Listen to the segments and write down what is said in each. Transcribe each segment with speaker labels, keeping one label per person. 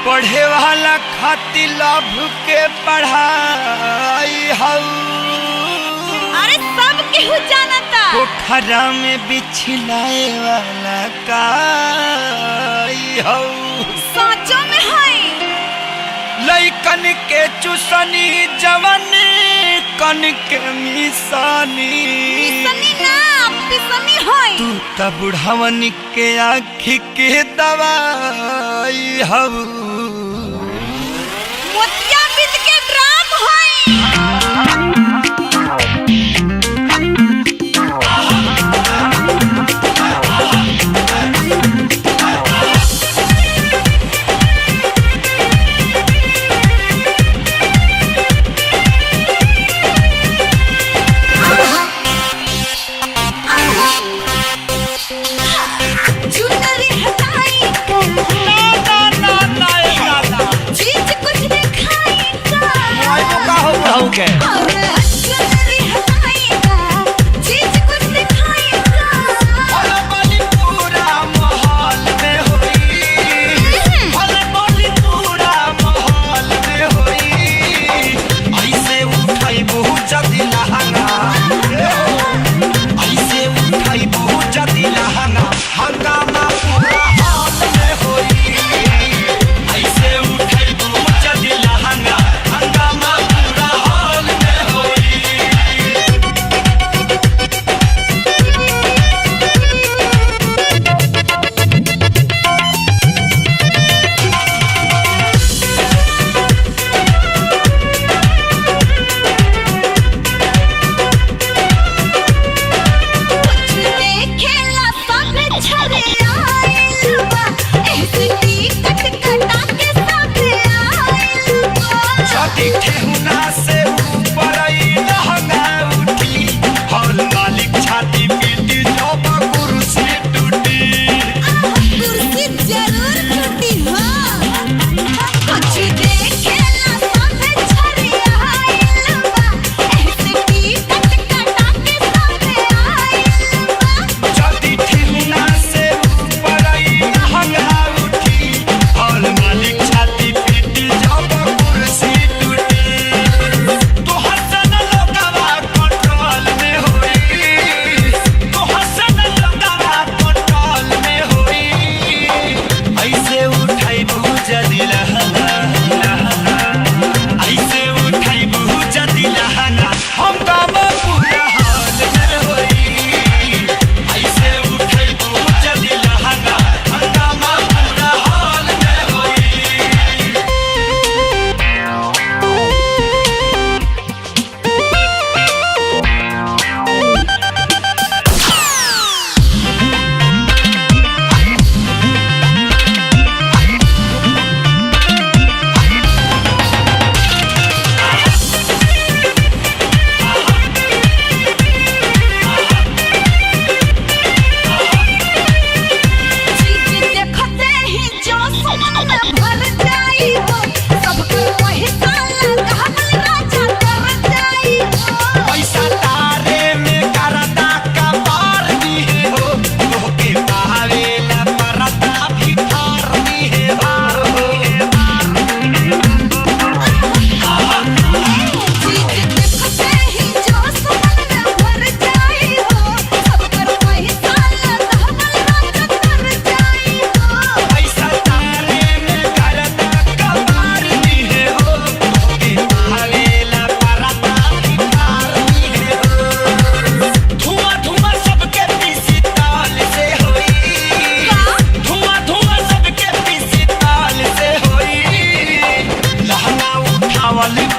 Speaker 1: पढ़े वाला खातिर लाभ के पढ़ाई हऊ।
Speaker 2: अरे सब केहू जानता।
Speaker 1: पोखरा में बिछलाए वाला काई हऊ।
Speaker 2: साचो में है।
Speaker 1: लइकन के चुसनी जवन कन के मिसानी।
Speaker 2: मिसनी ना पिसनी है।
Speaker 1: तू त बुढ़ावन के आँखी के दवाई हऊ।
Speaker 2: मोतिया बिद के ड्राम है। चीज कुछ नहीं खाई।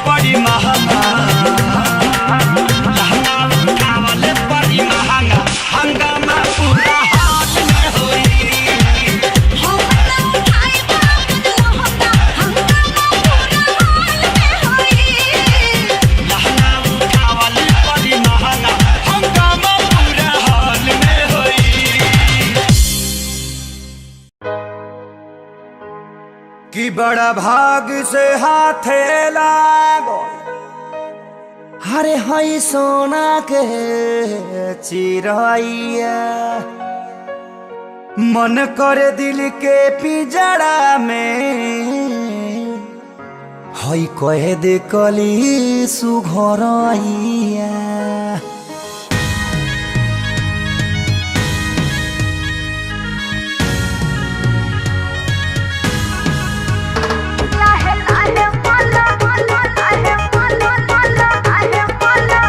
Speaker 1: बड़ी महंगा लहंगा उठावल बड़ी महंगा हंगामा पूरा हाल में होई
Speaker 2: हम ना उठाई बाबन लहंगा हंगामा पूरा हाल में होई
Speaker 1: लहंगा उठावल बड़ी महंगा हंगामा पूरा हाल में होई। कि बड़ा भाग से हाथे लागो हरे हई सोना के चिरैया मन करे दिल के पिजड़ा में हई कहे दे कली सुघरैया।
Speaker 2: लाहे लाहे मला मला लाहे मला मला लाहे मला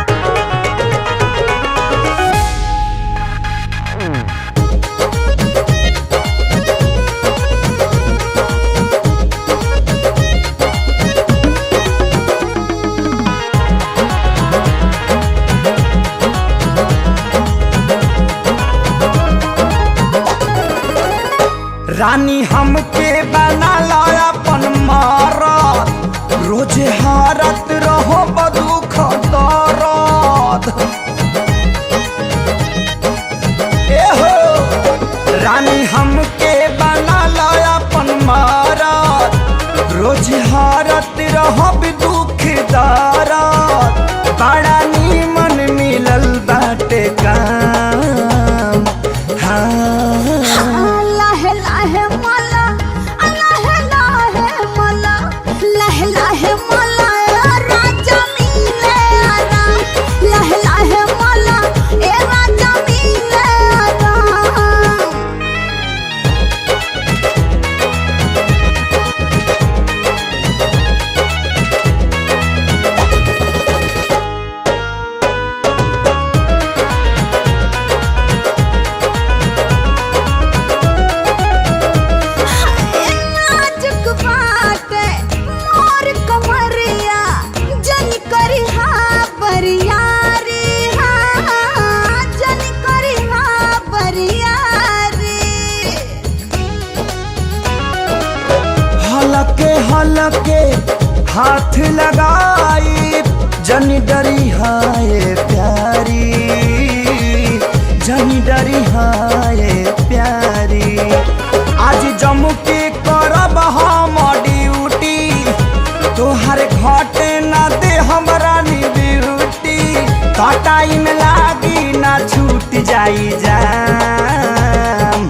Speaker 1: रानी हमके बना ला अपन मारत रोज हारत रहो बदुख दरद ए हो रानी हमके बना ला अपन मारत रोज हारत रहो दुख दरद बड़ा नीमन मिलल बाटे काम हाँ
Speaker 2: लाहे लाहे मला लाहे लाहे मला लाहे लाहे मला राजा मिले आराम लाहे लाहे मला ए राजा मिले आराम नाजुक बाटे मोर कमरिया जन करी बरियारी जन करी बरियारी
Speaker 1: हलके हलके हाथ लगाई जनी डरी हाय प्यारी जनी डरी हाय प्यारी आज जम के करब हम ड्यूटी तोहर घटे ना दे हमरा नी ब्यूटी का टाइम लागी ना छूट जाई जाम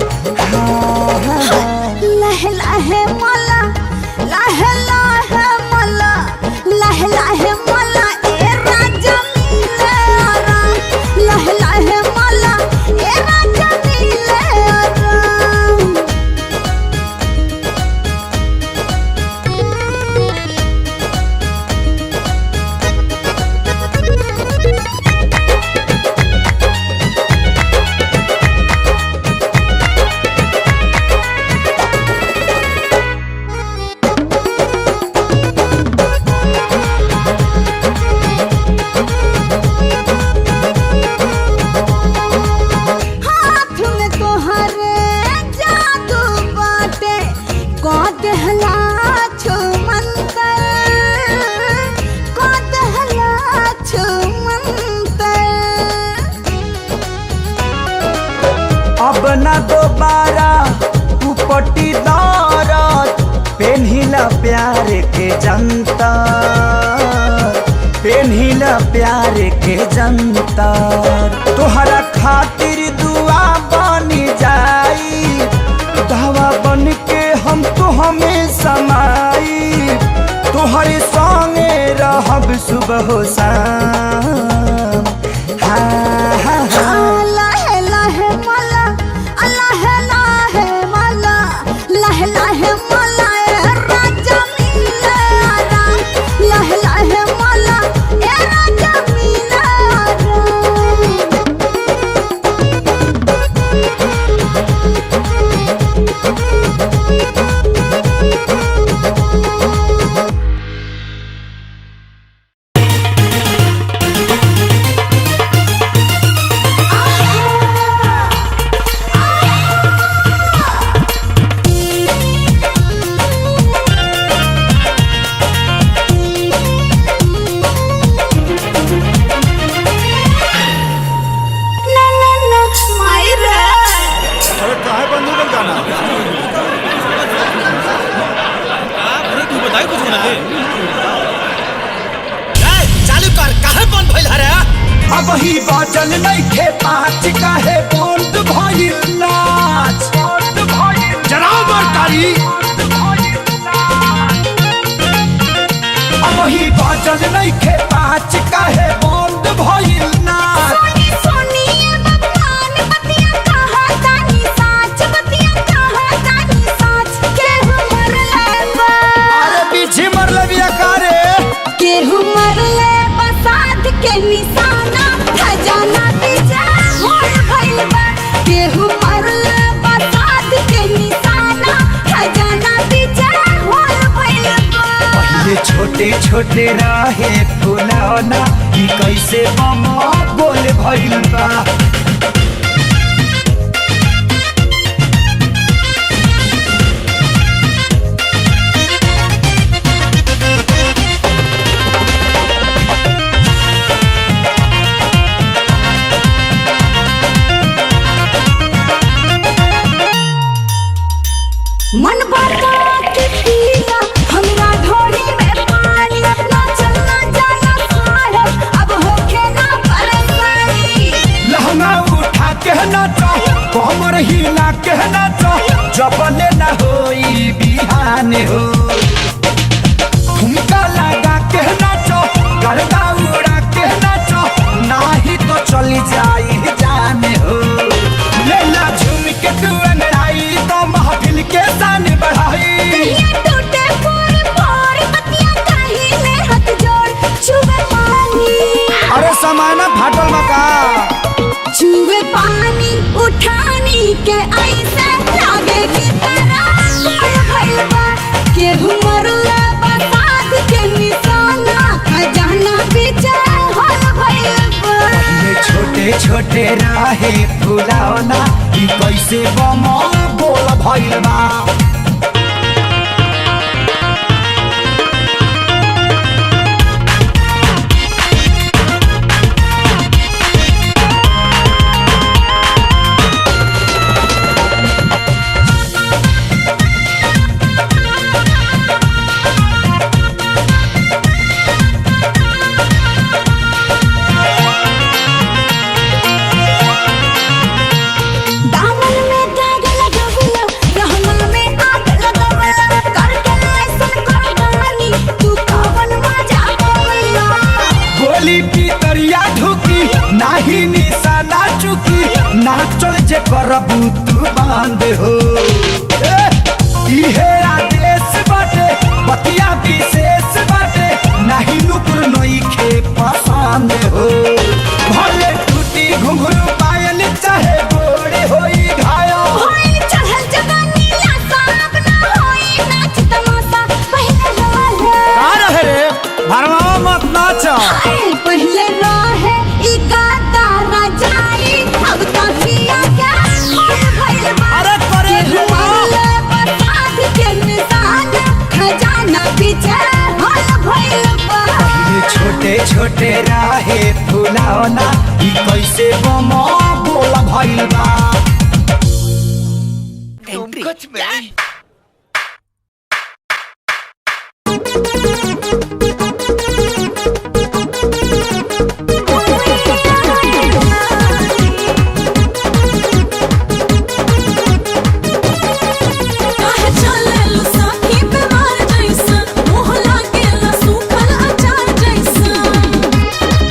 Speaker 2: लाहे लाहे मला लाहे लाहे मला लाहे लाहे मला ए राजा मिले आराम लाहे लाहे मला ए राजा मिले आराम हाथ में तोहरे जादू बाटे को दहला छो मंतर को दहला छो मंतर
Speaker 1: अब न दोबारा उपटी दौरत पेन्हिला प्यार के जनता पेन्हिला प्यार के जनता तोहरा खातिर दुआ बनी जाई दवा बन के हम तो हमें समाई तोहरे संगे रहब सुबह हो शाम हाँ हाँ हाँ
Speaker 2: लाहे लाहे मला लाहे लाहे मला लाहे लाहे मला ए राजा मिले आराम लाहे लाहे मला ए राजा मिले आराम।
Speaker 3: भइल हरे?
Speaker 1: अब ही बाजल नहीं खे पाँच काहे बंद भइल नाच जराओ बरकारी अब ही बाजल नहीं खे पाँच काहे बंद भइल नाच
Speaker 2: सोनी सोनी ये भगवान बतिया कहा तानी साच बतिया कहा तानी साच केहू मरले बा
Speaker 1: अरे पीछे मरले बिया कारे
Speaker 2: केहू मरले बसात के निशाना खजाना पीछे होल भइल बा केहू मरले बसात के निशाना खजाना पीछे होल भइल बा
Speaker 1: पहले छोटे छोटे रहे फुलौना ई कैसे बम बोल भइल बा
Speaker 2: मन बता के पिया हमरा ढोली में पानी ना चलना जाना साहब अब होके ना परेशानी
Speaker 1: लहंगा उठा के नाचो कमर हिला के नाचो जबले न होई बिहान हो ठुमका लगा के नाचो गर्दा उड़ा के नाचो नाही तो चली जाई जाने हो लेला झूम के तू अंगड़ाई तो महफिल के शान बढ़ाई
Speaker 2: ये टूटे फोड़ फोड़ बतिया कहीं में हाथ जोड़ छुए पानी
Speaker 1: अरे समाना फाटल मका
Speaker 2: छुए पानी उठानी के ऐसे लागे की तरह होल भइल बा केहू मरले बसात के निशाना खजाना पीछे होल भइल बा
Speaker 1: ये छोटे छोटे राहे फुलौना ई कैसे बम बोल भइल बा
Speaker 2: दामन में दाग लगवला रहना में आग लगवला करके ऐसन करवानी तू कवन मजा पावला
Speaker 1: गोली की तरिया ढुकी नाही निशाना चुकी ना चल जे करबू तू बांध हो इहे आदेश बाटे बतिया विशेष बाटे नाही नुपुर नइखे पसंद हो भले टूटी घुंघरू पायल चाहे गोड़े होई घायल
Speaker 2: होई चढ़ल जवानी ला साहब ना होई नाच तमाशा पहले रहे
Speaker 1: रहे रे भरमावा मत नाच
Speaker 2: हाय पहले रहे ई गाता राजाई अब तो किया क्या होल भइल बा
Speaker 1: अरे करे
Speaker 2: केहू मरले बसात के निशाना खजाना पीछे होल भइल बा
Speaker 1: ये छोटे छोटे राहे फुलौना ई कैसे बम बोल भइल बा
Speaker 3: कुछ में
Speaker 4: काहे चलेलु साथी बेमार जैसन मोह लागेला सूखल अचार जैसन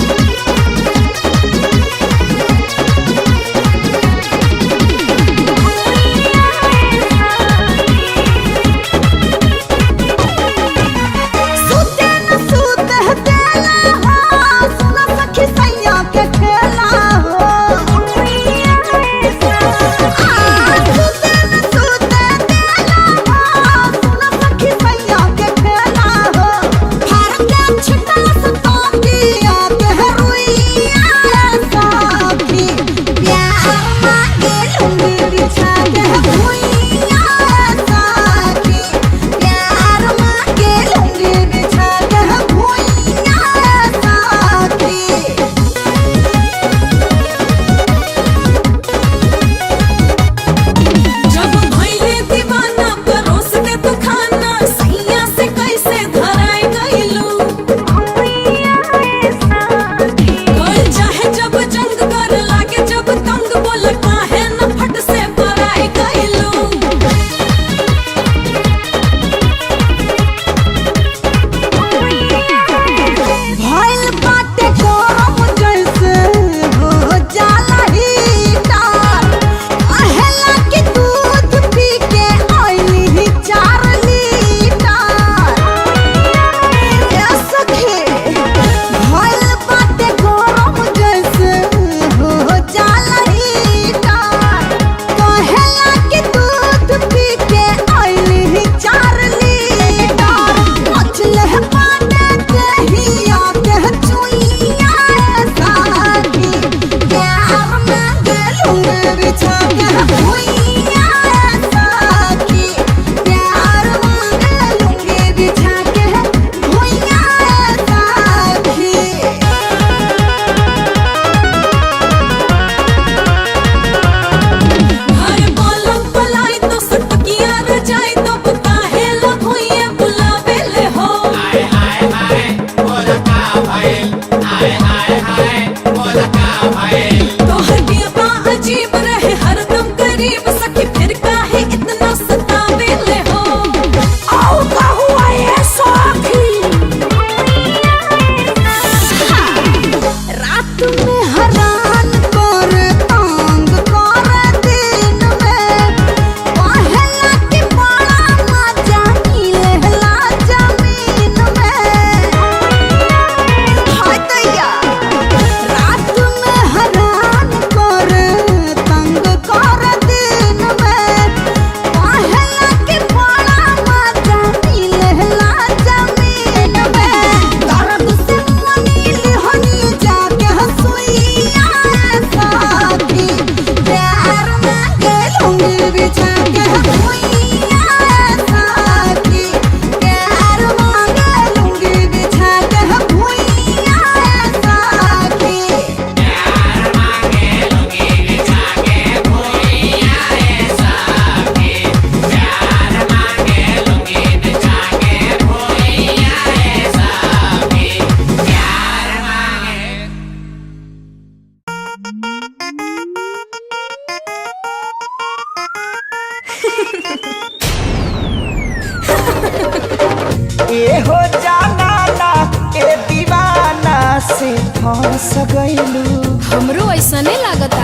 Speaker 1: गइलू
Speaker 4: हमरो ऐसा नहीं लागता।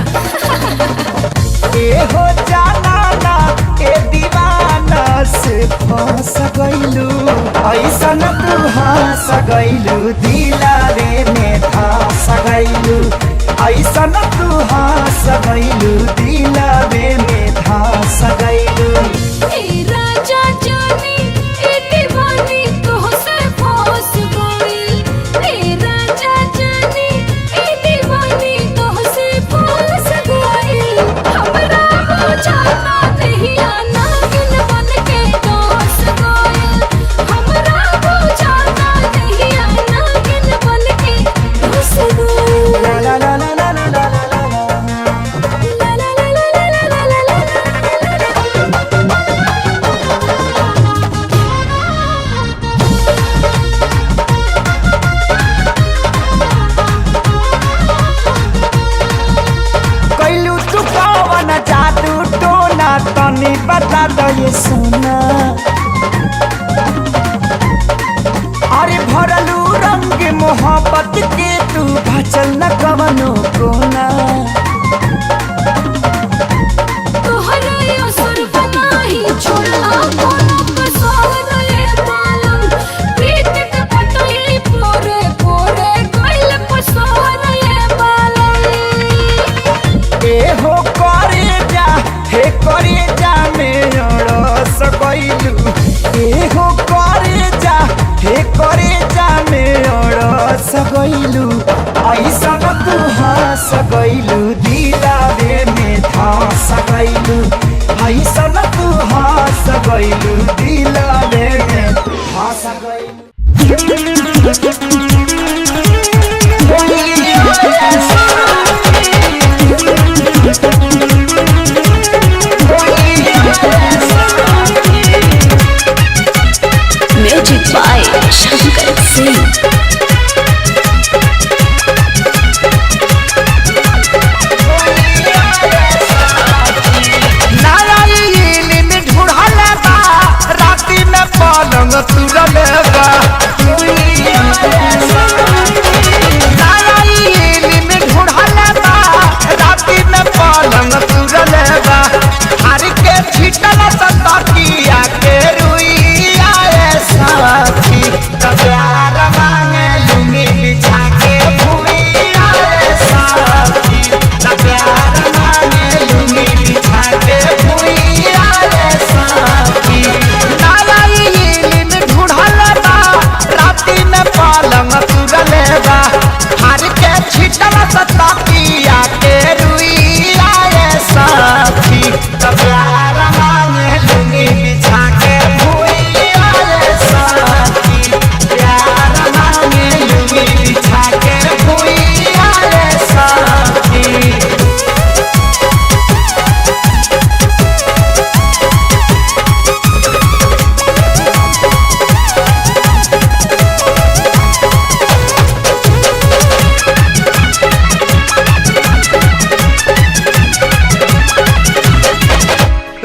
Speaker 1: ए हो जाना ना ए दीवाना से फंस गइलू ऐसन तू हंस गइलू दिलारे में धंस गइलू ऐसन तू हंस गइलू दिलारे में धंस गइलू
Speaker 4: ए राजा जानी ए दीवानी तोहसे फंस गई। ए राजा जानी ए दीवानी तोहसे फंस गई। हमरा बुझाता नहीं आना गिन बन के दोस गई। हमरा बुझाता नहीं आना गिन बन के दोस गई।
Speaker 1: ला ला ला ला ला ला ला ला
Speaker 4: ला ला ला ला ला ला ला
Speaker 1: कैलू तू कौन जादू टोना तनी बता दो ये सोना अरे भरलू रंग मोहब्बत के तू भचल न कवनो कोना
Speaker 4: तोहरा यो सुर बनाही छोड़ला कोनो कसौर ले पालम। प्रीत के पतई पोरे पोरे गइल पसौर ले पालम।
Speaker 1: ए हो करे जा हे करे जा मेरा सकैलू ए हो करे जा हे करे जा मेरा सकैलू ऐसा तू हंस गइलू दिलारे में धंस गइलू ऐसा तू हंस गइलू दिलारे में धंस गइलू
Speaker 5: म्यूजिक बाय शंकर सिंह।
Speaker 1: नारायणी में ढूढ़ल बा राती में पलंग तुरल बा नारायणी में ढूढ़ल बा राती में पलंग तुरल बा हर के छिटल तकिया के रुइया साथी प्यार मांगे लुंगी बिछा के भुइया साथी प्यार मांगे लुंगी बिछा के भुइया साथी नारायणी में ढूढ़ल बा राती में पलंग तुरल बा हर के छिटल तकिया के रुइया साथी प्यार मांगे लुंगी बिछा के भुइया साथी प्यार मांगे लुंगी बिछा के भुइया साथी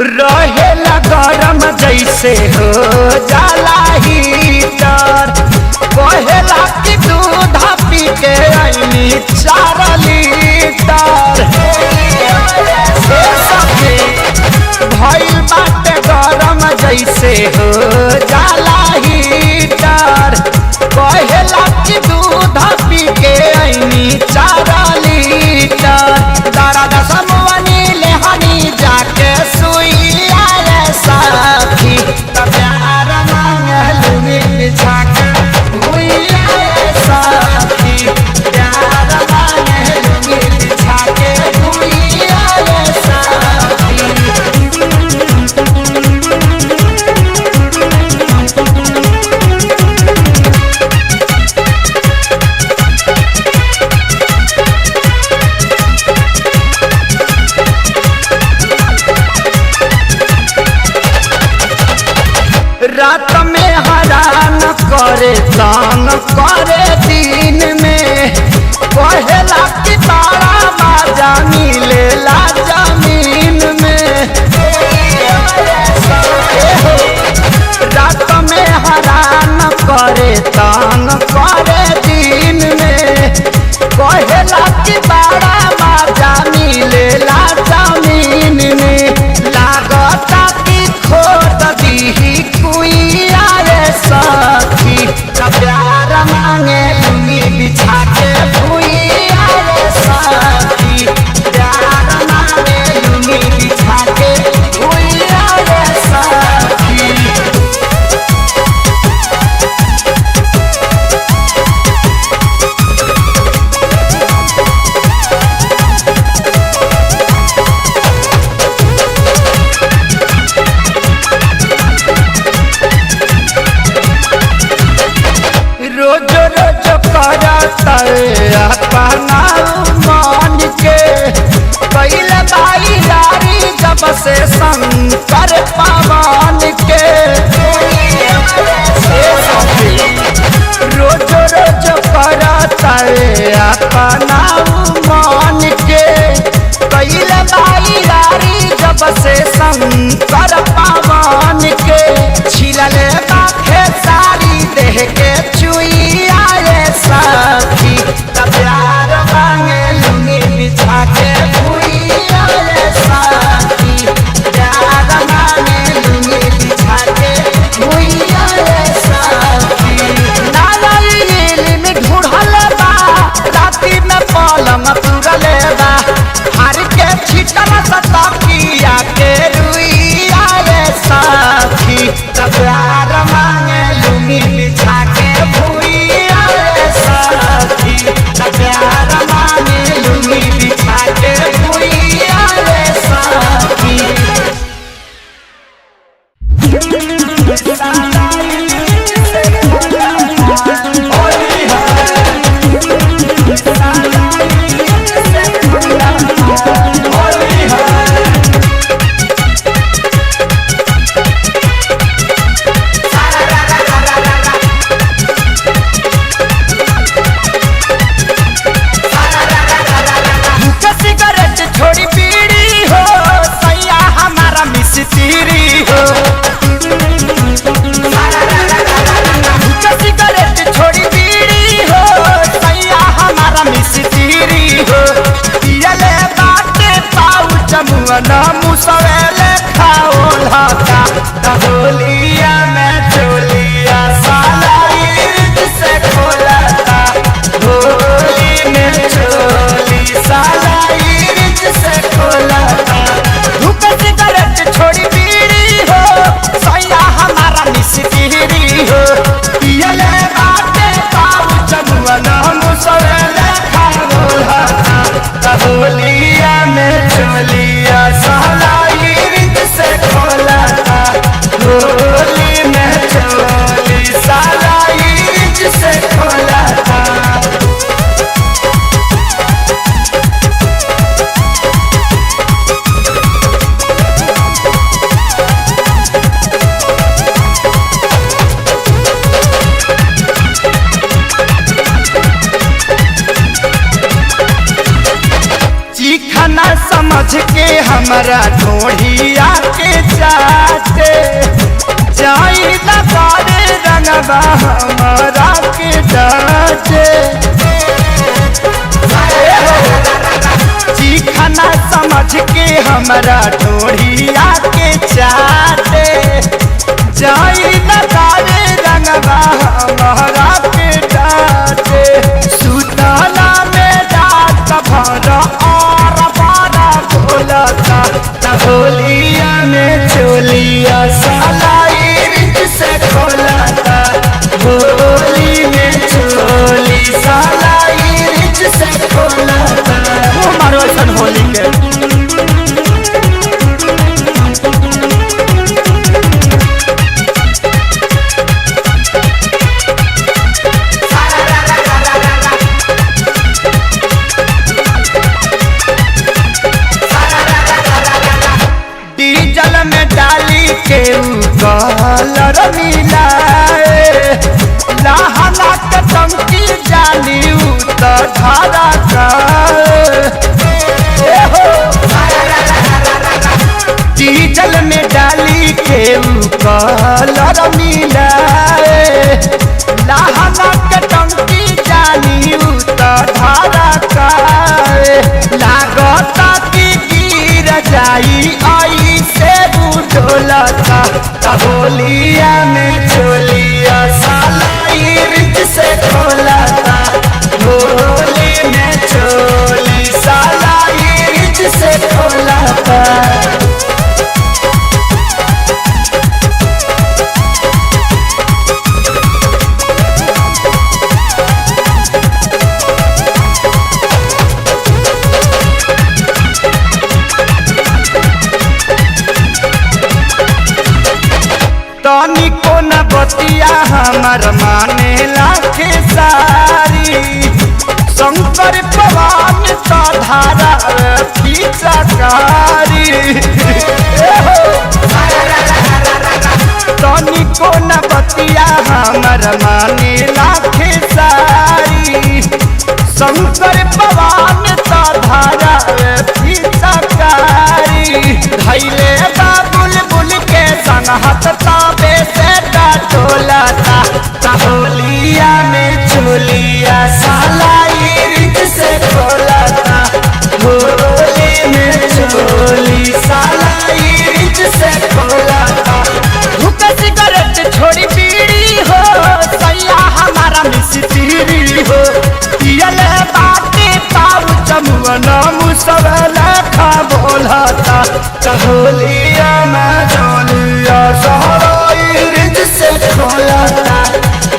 Speaker 1: रहेला गरम जैसे हो जाला हीटर कहेला कि दूध पी के आईनी 4 लीटर हे सखी भइल बाटे गरम जैसे हो जाला हीटर कहेला कि दूध पी के आईनी 4 लीटर दर्द समवनी लेहनी जाके सुइया साथी प्यार मांगे लुंगी बिछा के भुइया साथी प्यार मांगे लुंगी बिछा के भुइया साथी रात में हरान करे तंग करे दिन में कहेला कि तारा बाजा मिलेला जमीन में रात में हरान करे तंग करे दिन में कहे मांगे लुंगी बिछा के भुइया रे सखी प्यार मांगे लुंगी बिछा के भुइया रे सखी। रोज रोज करता अपना मान के कैल भाई यारी जब से शंकर पवन के रोज रोज करता अपना मान के कैल भाई यारी जब से शंकर पवन के छिलले बाखे सारी देह के चुइया रे सखी प्यार मांगे लुंगी बिछा के भुइया रे सखी प्यार मांगे लुंगी बिछा के भुइया रे सखी। नारायणी में ढूढ़ल बा राती में पलंग तुरल बा हर के छिटल सतकिया के रुइया रे सखी प्यार मांगे लुंगी बिछा के भुइया रे सखी प्यार मांगे लुंगी बिछा के भुइया रे सखी। छोड़ी पीड़ी हो सैया हमारा मिस्त्री हो सिगरेट छोड़ी पीड़ी हो सैया हमारा मिस्त्री हो पियले बाटे पाऊ जमुअन मुसवेले खाओ लगा दहोलिया में चोलिया साला ईद से खोलता होली में चोली साला से खोलता धूप सिगरेट छोड़ी बीड़ी हो सैया हमारा मिस्त्री हो पियले बाटे पाऊ जमुअन मुसवेले खाओ लगा होलिया में चोलिया साला ईद से खोलता होली में चोली साला ईद से खोलता। चिखना समझ के हमरा ढोढ़िया के जाते जाई लगारे रंगवा हमरा के डाटे चिखना समझ के हमरा ढोढ़िया के जाते जाई लगारे रंगवा हमरा के डाटे सुतला में रात भर होलिया में चोलिया साला ईद से खोलता होली में चोली साला ईद से खोलता। वो मारो ऐसन होली के डीजल में डाली के कलर मिलाए लहना के टंकी जाली तो धारा का डीजल में डाली के कलर मिलाए लहना के टंकी जाली तो धारा का लागता कि गिर जाई आई से बुझोलता होलिया में चोलिया साला ईद से खोल खोलाता। तनिको न बतिया हमर माने लाखे सारी, शंकर पवन तो धारा पिचकारी। तनिको न बतिया हमर माने लाखे सारी, शंकर पवन तो धारा पिचकारी। धैले बाबुल बुल के संगत ताबे से टोलाता, होलिया में चोलिया साला इर्द से खोलाता। होली में चोली साला इर्द से खोलाता। भूख सिगरेट छोड़ी बीड़ी हो, सैया हमारा मिस्त्री हो। पियले बाटे पाऊ चमुअना मुसवला खा बोलाता। होलिया में चोलिया साला इर्द से खोलाता।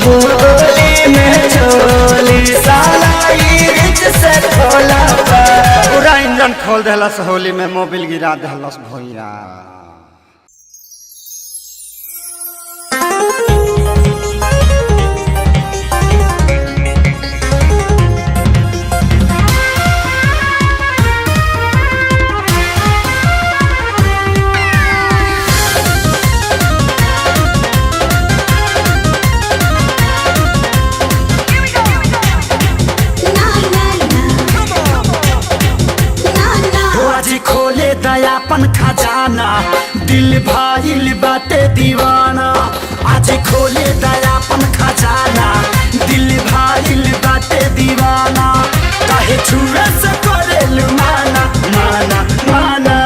Speaker 1: होली में चोली साला इर्द से खोलाता। पूरा इंजन खोल देलस, होली में मोबिल गिरा देलस भैया। खोले दयापन खजाना, दिल भाईल बाटे दीवाना। आज खोले दयापन खजाना, दिल भाईल बाटे दीवाना। काहे छुए से करेलु माना माना माना।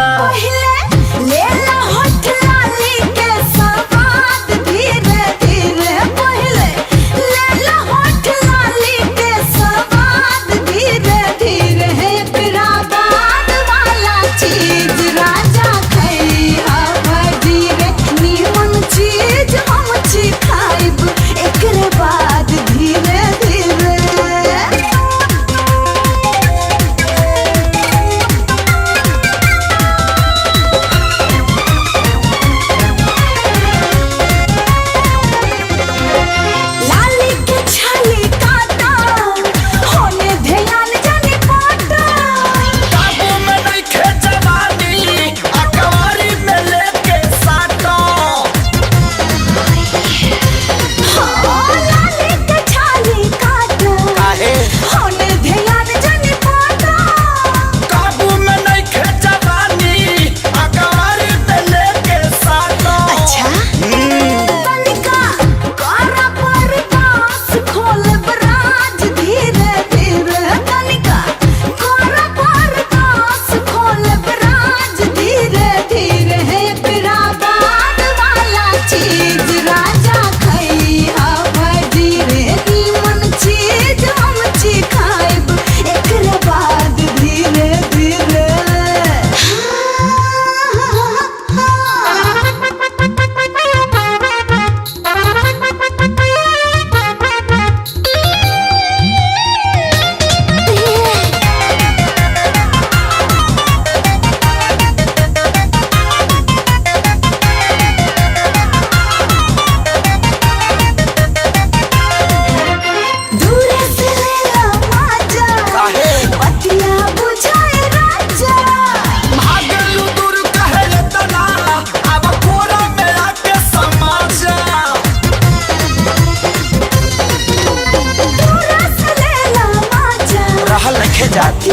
Speaker 2: जाती